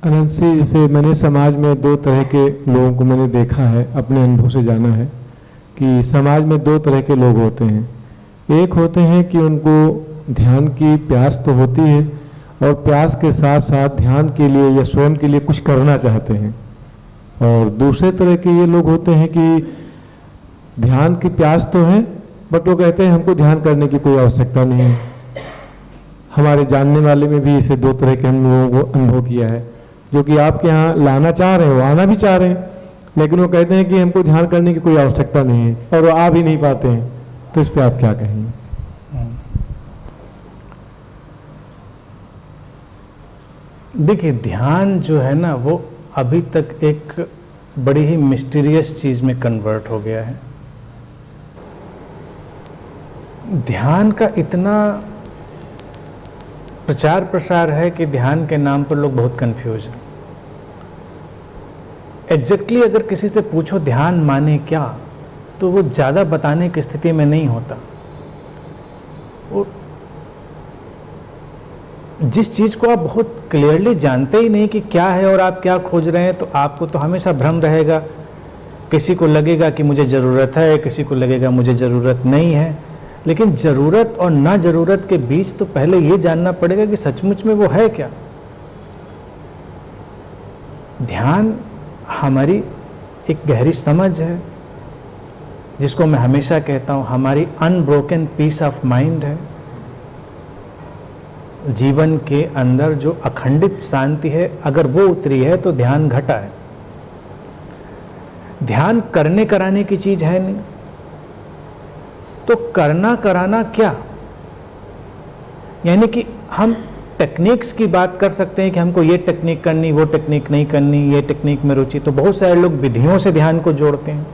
अनंत जी, जैसे मैंने समाज में दो तरह के लोगों को मैंने देखा है, अपने अनुभव से जाना है कि समाज में दो तरह के लोग होते हैं। एक होते हैं कि उनको ध्यान की प्यास तो होती है और प्यास के साथ साथ ध्यान के लिए या स्वयं के लिए कुछ करना चाहते हैं, और दूसरे तरह के ये लोग होते हैं कि ध्यान की प्यास तो है बट वो कहते हैं हमको ध्यान करने की कोई आवश्यकता नहीं है। हमारे जानने वाले में भी इसे दो तरह के हम लोगों को अनुभव किया है, जो कि आपके यहाँ लाना चाह रहे हैं, वो आना भी चाह रहे हैं, लेकिन वो कहते हैं कि हमको ध्यान करने की कोई आवश्यकता नहीं है, और वो आ भी नहीं पाते हैं। तो इस पर आप क्या कहेंगे? देखिए, ध्यान जो है ना, वो अभी तक एक बड़ी ही मिस्टीरियस चीज में कन्वर्ट हो गया है। ध्यान का इतना प्रचार प्रसार है कि ध्यान के नाम पर लोग बहुत कंफ्यूज हैं। एग्जैक्टली अगर किसी से पूछो ध्यान माने क्या, तो वो ज़्यादा बताने की स्थिति में नहीं होता। वो जिस चीज़ को आप बहुत क्लियरली जानते ही नहीं कि क्या है और आप क्या खोज रहे हैं, तो आपको तो हमेशा भ्रम रहेगा। किसी को लगेगा कि मुझे ज़रूरत है, किसी को लगेगा मुझे ज़रूरत नहीं है। लेकिन ज़रूरत और ना ज़रूरत के बीच तो पहले ये जानना पड़ेगा कि सचमुच में वो है क्या। ध्यान हमारी एक गहरी समझ है, जिसको मैं हमेशा कहता हूँ हमारी अनब्रोकन पीस ऑफ माइंड है। जीवन के अंदर जो अखंडित शांति है, अगर वो उतरी है तो ध्यान घटा है। ध्यान करने कराने की चीज है नहीं। तो करना कराना क्या, यानी कि हम टेक्निक्स की बात कर सकते हैं कि हमको ये टेक्निक करनी, वो टेक्निक नहीं करनी, ये टेक्निक में रुचि। तो बहुत सारे लोग विधियों से ध्यान को जोड़ते हैं।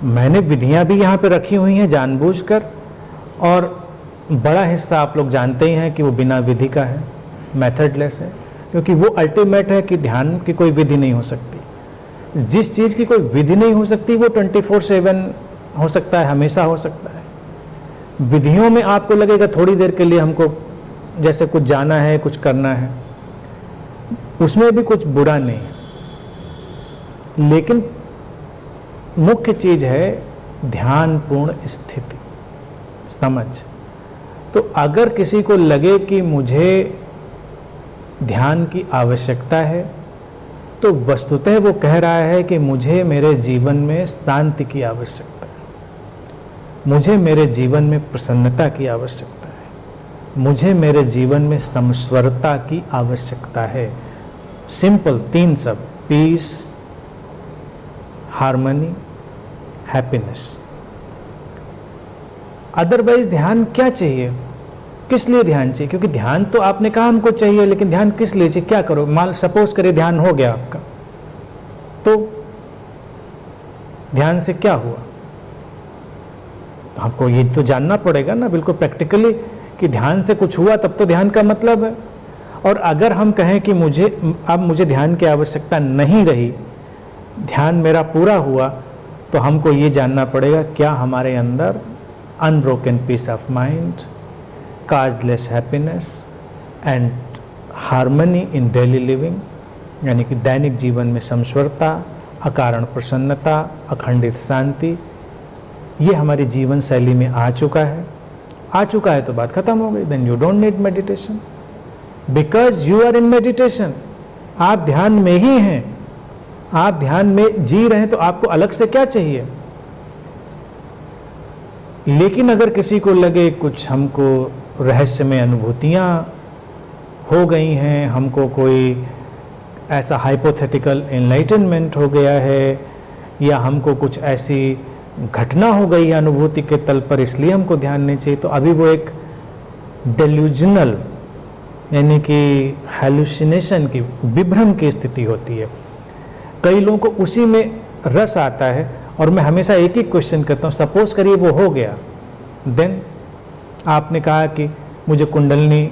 मैंने विधियां भी यहाँ पे रखी हुई हैं जानबूझकर, और बड़ा हिस्सा आप लोग जानते ही हैं कि वो बिना विधि का है, मेथडलेस है, क्योंकि वो अल्टीमेट है कि ध्यान की कोई विधि नहीं हो सकती। जिस चीज़ की कोई विधि नहीं हो सकती वो 24/7 हो सकता है, हमेशा हो सकता है। विधियों में आपको लगेगा थोड़ी देर के लिए हमको जैसे कुछ जाना है, कुछ करना है, उसमें भी कुछ बुरा नहीं है, लेकिन मुख्य चीज है ध्यानपूर्ण स्थिति, समझ। तो अगर किसी को लगे कि मुझे ध्यान की आवश्यकता है, तो वस्तुतः वो कह रहा है कि मुझे मेरे जीवन में शांति की आवश्यकता है, मुझे मेरे जीवन में प्रसन्नता की आवश्यकता है, मुझे मेरे जीवन में समस्वरता की आवश्यकता है। सिंपल 3 शब्द: पीस, हार्मनी, हैप्पीनेस। अदरवाइज ध्यान क्या चाहिए, किस लिए ध्यान चाहिए? क्योंकि ध्यान तो आपने कहा हमको चाहिए, लेकिन ध्यान किस लिए चाहिए, क्या करो? मान सपोज करिए ध्यान हो गया आपका, तो ध्यान से क्या हुआ? तो हमको ये तो जानना पड़ेगा ना, बिल्कुल प्रैक्टिकली, कि ध्यान से कुछ हुआ तब तो ध्यान का मतलब है। और अगर हम कहें कि मुझे ध्यान की आवश्यकता नहीं रही, ध्यान मेरा पूरा हुआ, तो हमको ये जानना पड़ेगा क्या हमारे अंदर unbroken peace of mind, causeless happiness and harmony in daily living, यानी कि दैनिक जीवन में समस्वरता, अकारण प्रसन्नता, अखंडित शांति, ये हमारी जीवन शैली में आ चुका है तो बात खत्म हो गई। Then you don't need meditation, because you are in meditation. आप ध्यान में ही हैं, आप ध्यान में जी रहे हैं, तो आपको अलग से क्या चाहिए? लेकिन अगर किसी को लगे कुछ हमको रहस्यमय अनुभूतियां हो गई हैं, हमको कोई ऐसा हाइपोथेटिकल एनलाइटनमेंट हो गया है, या हमको कुछ ऐसी घटना हो गई है अनुभूति के तल पर, इसलिए हमको ध्यान नहीं चाहिए, तो अभी वो एक डेल्यूजनल, यानी कि हैलुसिनेशन की, विभ्रम की स्थिति होती है। कई लोगों को उसी में रस आता है। और मैं हमेशा एक ही क्वेश्चन करता हूँ, सपोज करिए वो हो गया, देन आपने कहा कि मुझे कुंडलनी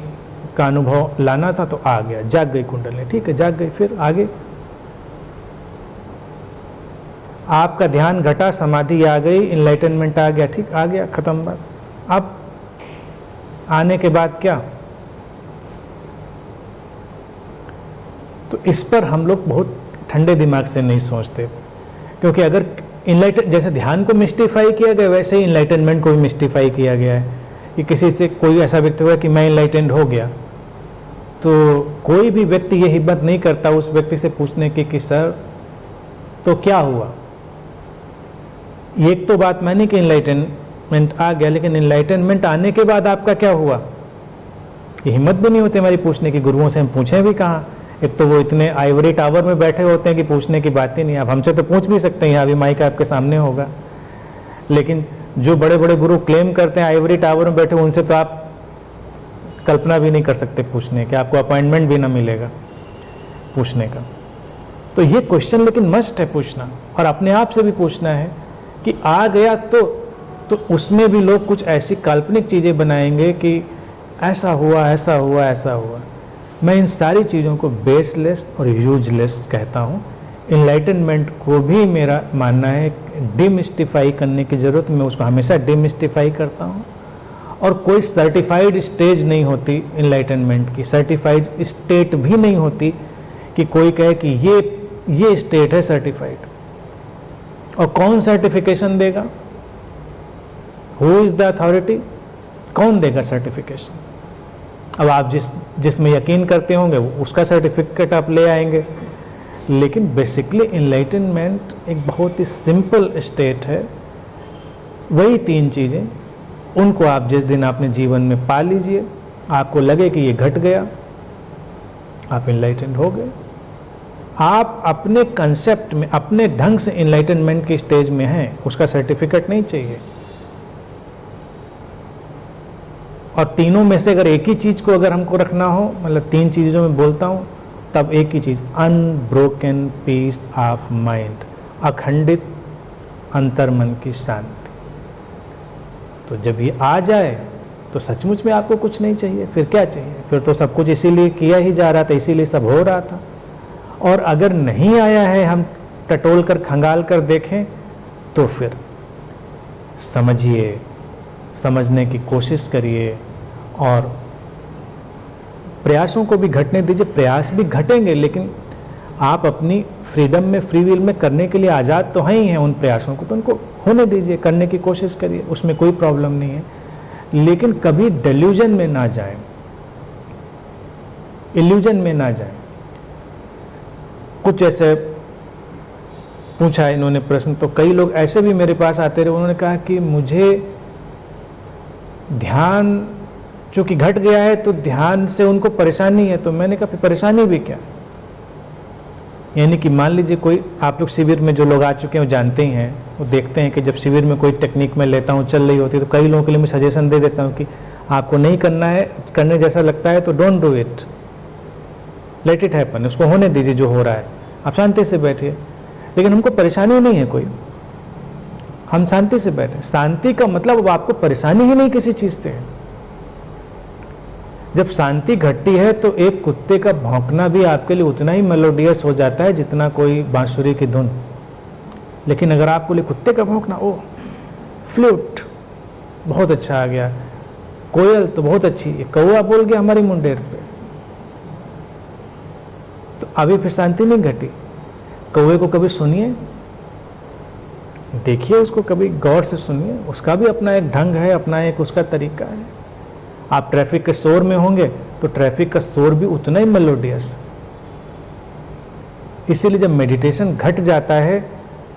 का अनुभव लाना था, तो आ गया, जाग गई कुंडलनी, ठीक है, जाग गई, फिर आगे आपका ध्यान घटा, समाधि आ गई, इनलाइटनमेंट आ गया, ठीक, आ गया, खत्म बात। अब आने के बाद क्या? तो इस पर हम लोग बहुत ठंडे दिमाग से नहीं सोचते, क्योंकि अगर जैसे ध्यान को मिस्टिफाई किया गया, वैसे ही इनलाइटनमेंट को भी मिस्टिफाई किया गया है कि किसी से कोई ऐसा व्यक्ति हुआ कि मैं इनलाइटेंड हो गया, तो कोई भी व्यक्ति ये हिम्मत नहीं करता उस व्यक्ति से पूछने की कि सर तो क्या हुआ। एक तो बात मानी कि इनलाइटनमेंट आ गया, लेकिन इनलाइटनमेंट आने के बाद आपका क्या हुआ, ये हिम्मत भी नहीं होती हमारी पूछने की। गुरुओं से हम पूछें भी कहाँ, एक तो वो इतने आइवरी टावर में बैठे होते हैं कि पूछने की बात ही नहीं। अब हमसे तो पूछ भी सकते हैं, यहाँ भी माइक आपके सामने होगा, लेकिन जो बड़े बड़े गुरु क्लेम करते हैं आइवरी टावर में बैठे, उनसे तो आप कल्पना भी नहीं कर सकते पूछने की, आपको अपॉइंटमेंट भी ना मिलेगा पूछने का। तो ये क्वेश्चन लेकिन मस्ट है पूछना, और अपने आप से भी पूछना है कि आ गया तो उसमें भी लोग कुछ ऐसी काल्पनिक चीज़ें बनाएंगे कि ऐसा हुआ ऐसा हुआ ऐसा हुआ। मैं इन सारी चीज़ों को बेसलेस और यूजलेस कहता हूँ। इनलाइटनमेंट को भी मेरा मानना है डिमिस्टिफाई करने की ज़रूरत, मैं उसको हमेशा डिमिस्टिफाई करता हूँ। और कोई सर्टिफाइड स्टेज नहीं होती इनलाइटनमेंट की, सर्टिफाइड स्टेट भी नहीं होती कि कोई कहे कि ये स्टेट है सर्टिफाइड। और कौन सर्टिफिकेशन देगा, हु इज़ द अथॉरिटी, कौन देगा सर्टिफिकेशन। अब आप जिसमें यकीन करते होंगे उसका सर्टिफिकेट आप ले आएंगे, लेकिन बेसिकली इनलाइटनमेंट एक बहुत ही सिंपल स्टेट है। वही 3 चीज़ें, उनको आप जिस दिन अपने जीवन में पा लीजिए, आपको लगे कि ये घट गया, आप इनलाइटेंड हो गए। आप अपने कंसेप्ट में अपने ढंग से इनलाइटनमेंट की स्टेज में हैं, उसका सर्टिफिकेट नहीं चाहिए। और तीनों में से अगर एक ही चीज़ को अगर हमको रखना हो, मतलब 3 चीज़ें जो मैं बोलता हूँ, तब एक ही चीज़, अनब्रोकन पीस ऑफ माइंड, अखंडित अंतर्मन की शांति। तो जब ये आ जाए तो सचमुच में आपको कुछ नहीं चाहिए, फिर क्या चाहिए, फिर तो सब कुछ इसीलिए किया ही जा रहा था, इसीलिए सब हो रहा था। और अगर नहीं आया है, हम टटोल कर खंगाल कर देखें, तो फिर समझिए, समझने की कोशिश करिए और प्रयासों को भी घटने दीजिए। प्रयास भी घटेंगे, लेकिन आप अपनी फ्रीडम में, फ्री विल में करने के लिए आज़ाद तो हैं ही हैं। उन प्रयासों को तो उनको होने दीजिए, करने की कोशिश करिए, उसमें कोई प्रॉब्लम नहीं है। लेकिन कभी डेल्यूजन में ना जाएं, इल्यूजन में ना जाएं। कुछ ऐसे पूछा इन्होंने प्रश्न, तो कई लोग ऐसे भी मेरे पास आते रहे, उन्होंने कहा कि मुझे ध्यान चूंकि घट गया है तो ध्यान से उनको परेशानी है। तो मैंने कहा फिर परेशानी भी क्या, यानी कि मान लीजिए कोई, आप लोग शिविर में जो लोग आ चुके हैं वो जानते ही हैं, वो देखते हैं कि जब शिविर में कोई टेक्निक मैं लेता हूँ चल रही होती है, तो कई लोगों के लिए मैं सजेशन दे देता हूँ कि आपको नहीं करना है, करने जैसा लगता है तो don't do it, let it happen, उसको होने दीजिए जो हो रहा है, आप शांति से बैठिए। लेकिन हमको परेशानी नहीं है कोई, हम शांति से बैठे। शांति का मतलब अब आपको परेशानी ही नहीं किसी चीज से। जब शांति घटती है तो एक कुत्ते का भौंकना भी आपके लिए उतना ही मेलोडियस हो जाता है जितना कोई बांसुरी की धुन। लेकिन अगर आपको लिए कुत्ते का भौंकना, ओ फ्लूट बहुत अच्छा आ गया, कोयल तो बहुत अच्छी, कौवा बोल गया हमारी मुंडेर पे, तो अभी फिर शांति नहीं घटी। कौवे को कभी सुनिए, देखिए उसको, कभी गौर से सुनिए, उसका भी अपना एक ढंग है, अपना एक उसका तरीका है। आप ट्रैफिक के शोर में होंगे तो ट्रैफिक का शोर भी उतना ही मेलोडियस। इसीलिए जब मेडिटेशन घट जाता है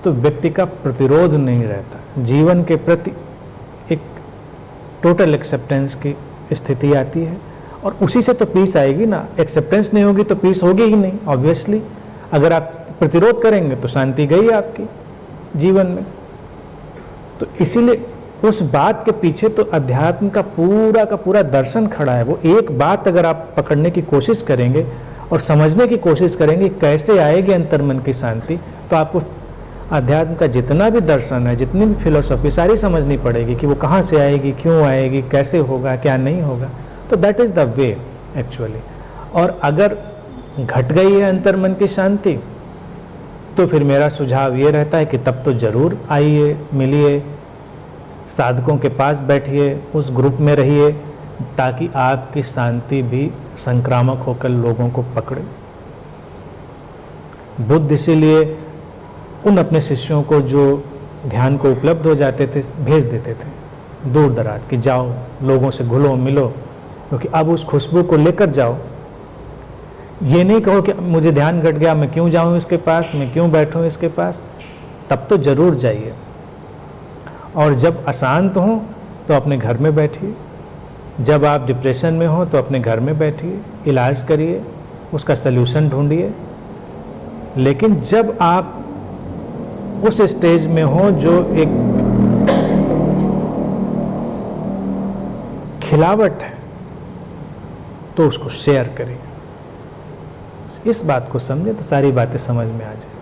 तो व्यक्ति का प्रतिरोध नहीं रहता, जीवन के प्रति एक टोटल एक्सेप्टेंस की स्थिति आती है, और उसी से तो पीस आएगी ना। एक्सेप्टेंस नहीं होगी तो पीस होगी ही नहीं, ऑब्वियसली। अगर आप प्रतिरोध करेंगे तो शांति गई आपकी जीवन में। तो इसीलिए उस बात के पीछे तो अध्यात्म का पूरा दर्शन खड़ा है। वो एक बात अगर आप पकड़ने की कोशिश करेंगे और समझने की कोशिश करेंगे कैसे आएगी अंतर्मन की शांति, तो आपको अध्यात्म का जितना भी दर्शन है, जितनी भी फिलोसफी, सारी समझनी पड़ेगी कि वो कहाँ से आएगी, क्यों आएगी, कैसे होगा, क्या नहीं होगा। तो that is the way actually. और अगर घट गई है अंतर्मन की शांति, तो फिर मेरा सुझाव ये रहता है कि तब तो जरूर आइए, मिलिए, साधकों के पास बैठिए, उस ग्रुप में रहिए, ताकि आपकी शांति भी संक्रामक होकर लोगों को पकड़े। बुद्ध इसीलिए उन अपने शिष्यों को जो ध्यान को उपलब्ध हो जाते थे भेज देते थे दूर दराज कि जाओ लोगों से घुलो मिलो, क्योंकि अब उस खुशबू को लेकर जाओ। ये नहीं कहो कि मुझे ध्यान घट गया, मैं क्यों जाऊं इसके पास, मैं क्यों बैठूं इसके पास। तब तो जरूर जाइए। और जब अशांत हो तो अपने घर में बैठिए, जब आप डिप्रेशन में हो तो अपने घर में बैठिए, इलाज करिए, उसका सल्यूशन ढूंढिए। लेकिन जब आप उस स्टेज में हो जो एक खिलावट है, तो उसको शेयर करिए। इस बात को समझे तो सारी बातें समझ में आ जाए।